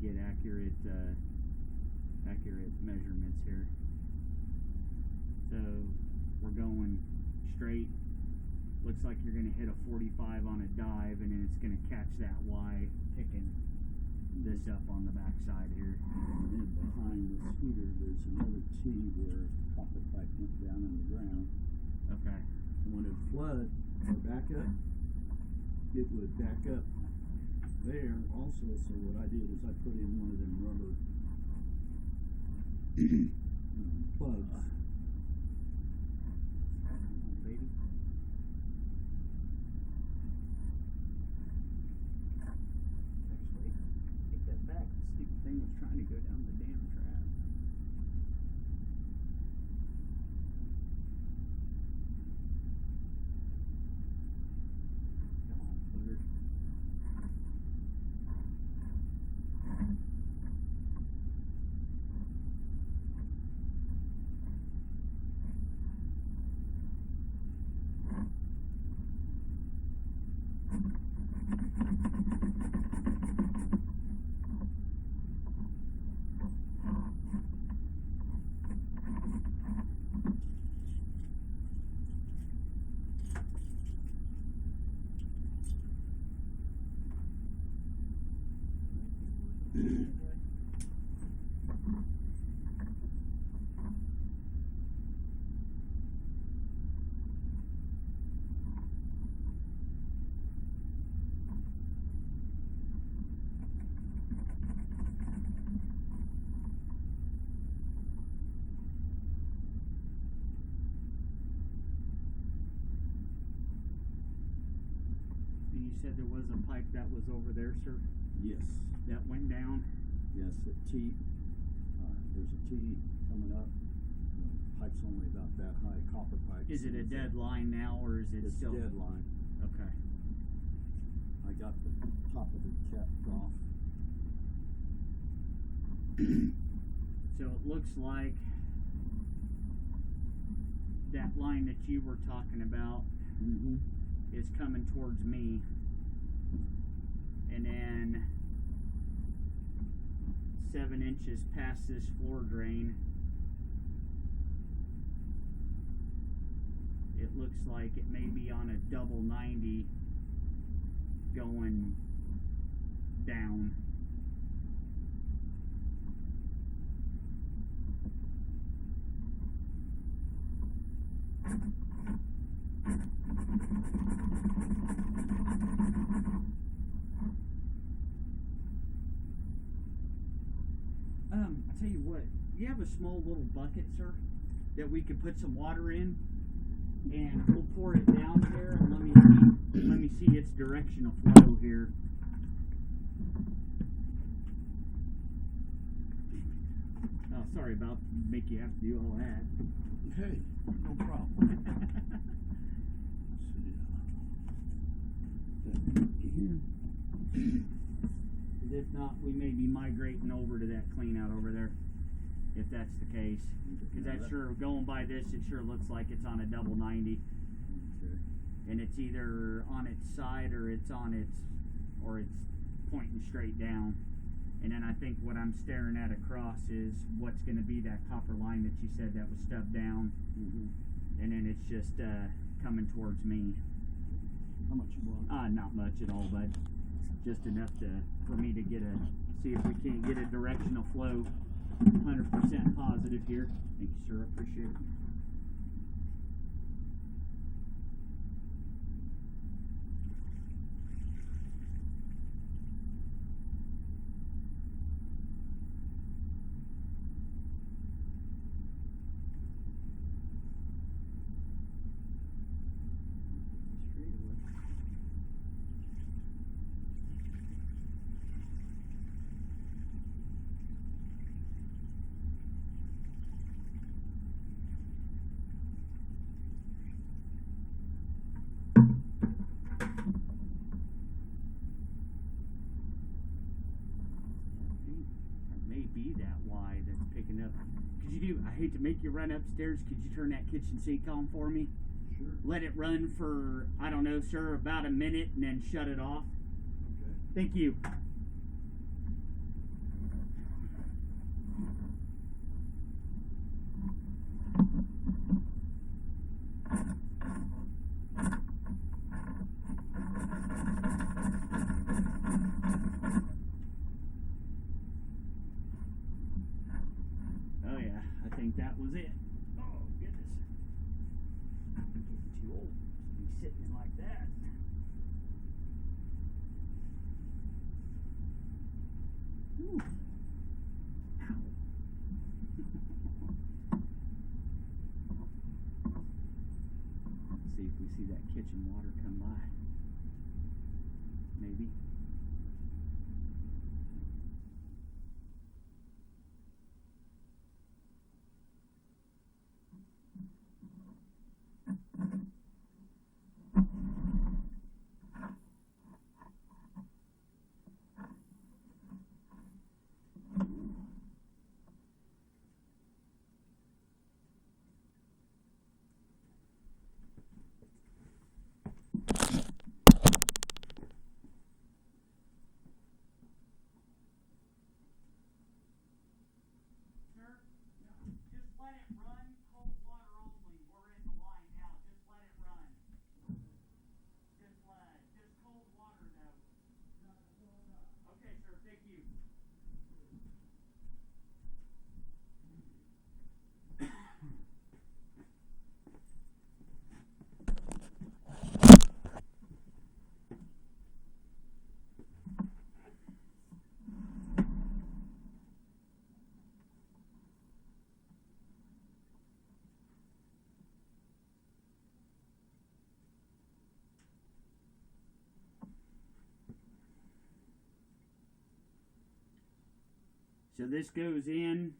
get accurate measurements here. So we're going straight. Looks like you're going to hit a 45 on a dive, and then it's going to catch that Y, picking this up on the backside here. And then behind the scooter, there's another T where copper pipe went down in the ground. Okay. And when it flooded or back up, it would back up there also. So what I did is I put in one of them rubber plugs. Baby. Actually, take that back. The stupid thing was trying to go down the damn trap. Come on, footer. You said there was a pipe that was over there, sir, Yes. that went down. Yes, the T. There's a T coming up. The pipe's only about that high, copper pipe. Is it a dead line now, or is it It's still? dead line. Okay. I got the top of it capped off. So it looks like that line that you were talking about Mm-hmm. is coming towards me, and then 7 inches past this floor drain, it looks like it may be on a double 90 going down. I tell you what, you have a small little bucket, sir, that we could put some water in, and we'll pour it down here, and let me see its direction of flow here. Oh, sorry about make you have to do all that. Hey, no problem. If not, we may be migrating over to that clean out over there, if that's the case. Because that sure, going by this, it sure looks like it's on a double 90. Okay. And it's either on its side or it's pointing straight down. And then I think what I'm staring at across is what's going to be that copper line that you said that was stubbed down. Mm-hmm. And then it's just coming towards me. How much you want? Not much at all, bud. Just enough for me to see if we can't get a directional flow. 100% positive here. Thank you, sir. Appreciate it. Be that Y that's picking up. Could you I hate to make you run upstairs, could you turn that kitchen sink on for me? Sure. Let it run for, I don't know, sir, about a minute and then shut it off. Okay. Thank you. that was it. Oh, goodness. I'm getting too old to be sitting like that. Whew. Ow. Let's see if we see that kitchen water come by. Maybe. So this goes in.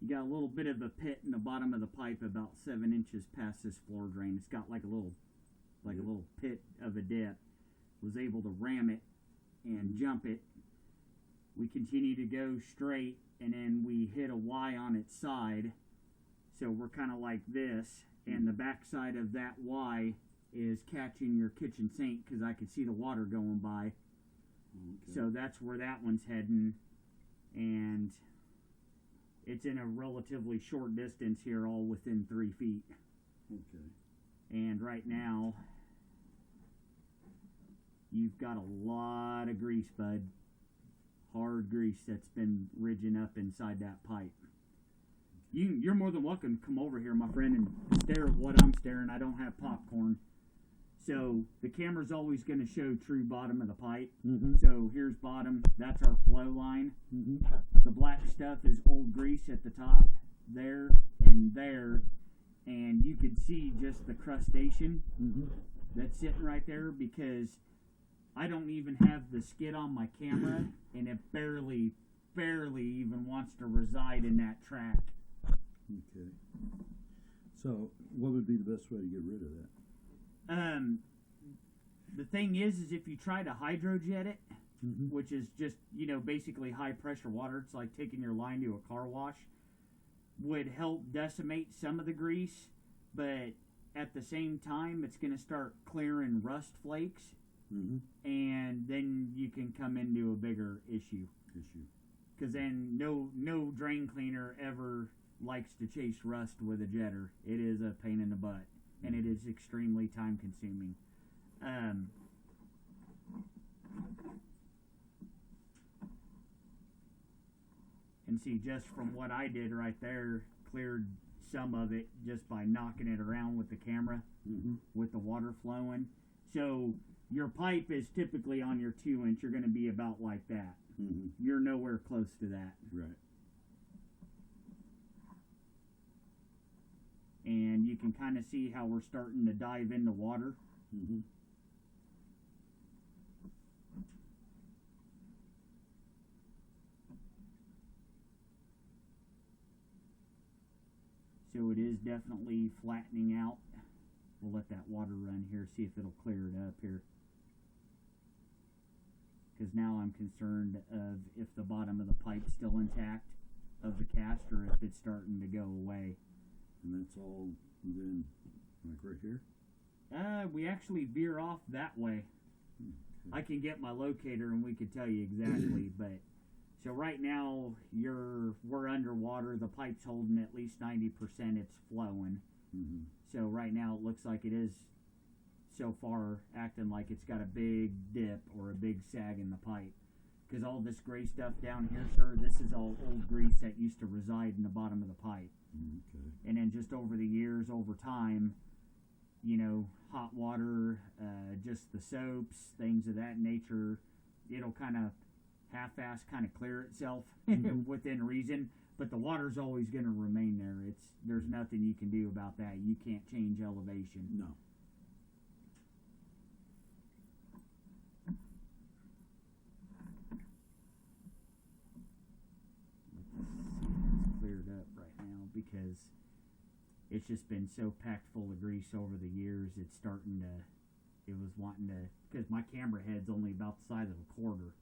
You got a little bit of a pit in the bottom of the pipe, about 7 inches past this floor drain. It's got like a little pit of a dip. Was able to ram it and jump it. We continue to go straight, and then we hit a Y on its side. So we're kind of like this, and the back side of that Y is catching your kitchen sink because I could see the water going by. Okay. So that's where that one's heading, and it's in a relatively short distance here, all within 3 feet. Okay. And right now, you've got a lot of grease, bud. Hard grease that's been ridging up inside that pipe. You're more than welcome to come over here, my friend, and stare at what I'm staring. I don't have popcorn. So the camera's always going to show true bottom of the pipe. Mm-hmm. So here's bottom. That's our flow line. Mm-hmm. The black stuff is old grease at the top, there and there. And you can see just the crustation that's sitting right there, because I don't even have the skid on my camera, and it barely even wants to reside in that track. Okay. So what would be the best way to get rid of that? The thing is if you try to hydrojet it, Mm-hmm. which is just, basically high pressure water, it's like taking your line to a car wash, would help decimate some of the grease, but at the same time, it's going to start clearing rust flakes, and then you can come into a bigger issue. Because then no drain cleaner ever likes to chase rust with a jetter. It is a pain in the butt, and it is extremely time consuming. And see, just from what I did right there, cleared some of it just by knocking it around with the camera, with the water flowing. So your pipe is typically on your 2-inch. You're going to be about like that. You're nowhere close to that. Right. And you can kind of see how we're starting to dive into water. So it is definitely flattening out. We'll let that water run here, see if it'll clear it up here. Because now I'm concerned of if the bottom of the pipe's still intact of the cast, or if it's starting to go away. And that's all then, like right here? We actually veer off that way. I can get my locator and we could tell you exactly, but so right now we're underwater. The pipe's holding at least 90%. It's flowing. So right now it looks like it is so far acting like it's got a big dip or a big sag in the pipe, Because all this gray stuff down here, sir, this is all old grease that used to reside in the bottom of the pipe. Okay. And then just over the years, over time, you know, hot water, just the soaps, things of that nature, it'll kind of half-ass kind of clear itself within reason. But the water's always going to remain there. There's nothing you can do about that. You can't change elevation. No. It's cleared up right now because it's just been so packed full of grease over the years. It's starting to. It was wanting to, because my camera head's only about the size of a quarter,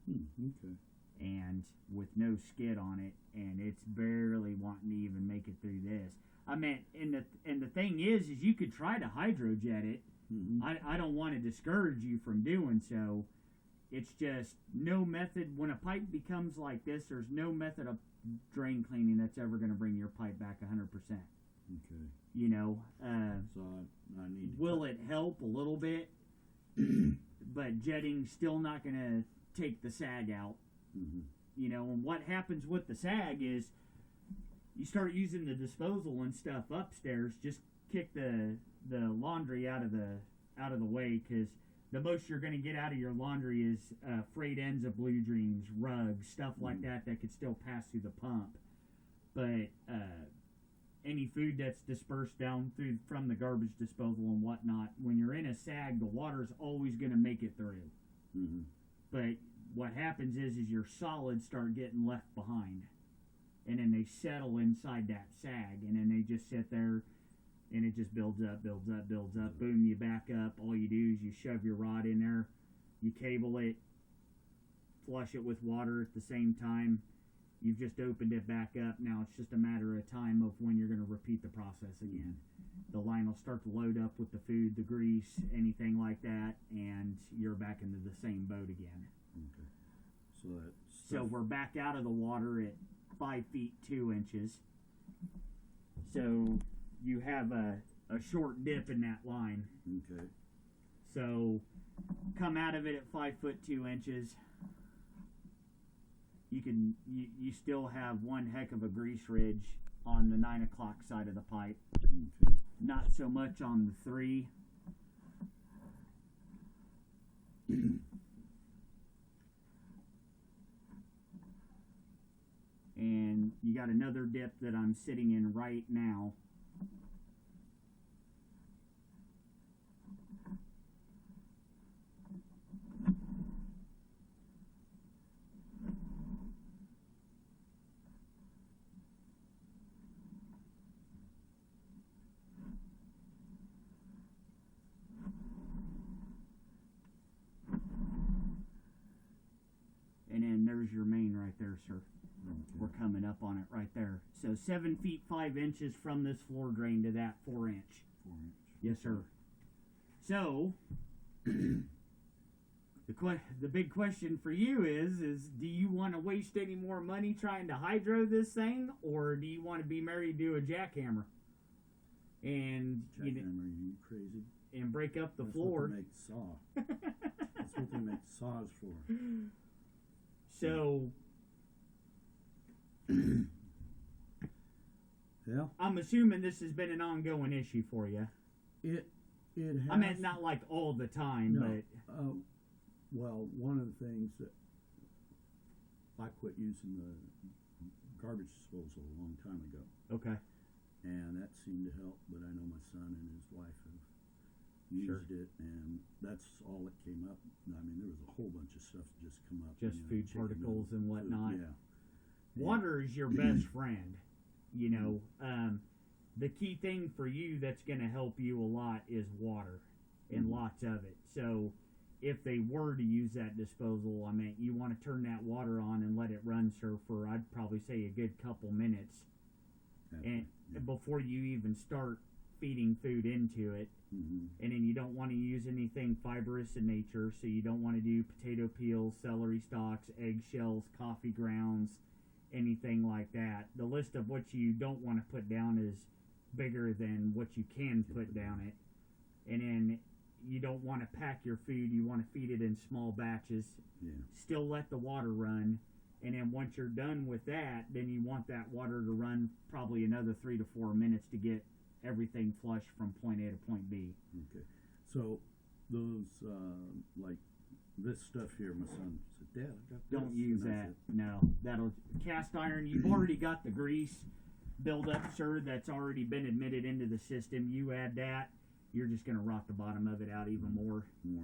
Okay. and with no skid on it, and it's barely wanting to even make it through this. I mean, and the thing is you could try to hydrojet it. Mm-hmm. I don't want to discourage you from doing so. It's just no method. When a pipe becomes like this, there's no method of drain cleaning that's ever going to bring your pipe back 100%. Okay. You know, So I need to will it help a little bit? But jetting's still not going to take the sag out. Mm-hmm. You know, and what happens with the sag is you start using the disposal and stuff upstairs. Just kick the laundry out of the way, because the most you're going to get out of your laundry is frayed ends of Blue Dreams, rugs, stuff like that could still pass through the pump. But any food that's dispersed down through from the garbage disposal and whatnot, when you're in a sag, the water's always going to make it through. Mm-hmm. But what happens is your solids start getting left behind, and then they settle inside that sag, and then they just sit there, and it just builds up. Boom, you back up. All you do is you shove your rod in there, you cable it, flush it with water at the same time. You've just opened it back up. Now it's just a matter of time of when you're going to repeat the process again. The line will start to load up with the food, the grease, anything like that, and you're back into the same boat again. Okay. So that's So we're back out of the water at 5 feet 2 inches. So you have a short dip in that line. okay. So come out of it at 5 foot 2 inches. You still have one heck of a grease ridge on the 9 o'clock side of the pipe. Okay. Not so much on the 3. And you got another dip that I'm sitting in right now. And then there's your main right there, sir. Okay. We're coming up on it right there. So 7 feet 5 inches from this floor drain to that 4 inch. 4 inch. Yes, sir. So the big question for you is do you want to waste any more money trying to hydro this thing, or do you want to be married to a jackhammer and Jackhammer, you crazy? and break up the That's floor? what they make saw. That's what they make saws for. So Yeah. I'm assuming this has been an ongoing issue for you. It has. I mean, not like all the time, No. but Well, one of the things that I quit using the garbage disposal a long time ago, okay. and that seemed to help. But I know my son and his wife have Sure. used it, and that's all that came up. I mean, there was a whole bunch of stuff that just come up. Just you know, food chicken particles and food, whatnot. Yeah. Water is your best friend. You know, the key thing for you that's going to help you a lot is water, and lots of it. So if they were to use that disposal, I mean, you want to turn that water on and let it run, sir, for I'd probably say a good couple minutes, and before you even start feeding food into it. Mm-hmm. And then you don't want to use anything fibrous in nature, so you don't want to do potato peels, celery stalks, eggshells, coffee grounds, anything like that. The list of what you don't want to put down is bigger than what you can put down it. And then you don't want to pack your food. You want to feed it in small batches. Yeah. Still let the water run, and then once you're done with that, then you want that water to run probably another 3 to 4 minutes to get everything flush from point A to point B. Okay. So those like this stuff here, my son said, Dad, I got this. Don't use And I that. said, No, that'll cast iron. You've already got the grease buildup, sir. That's already been admitted into the system. You add that, you're just going to rot the bottom of it out even more. more.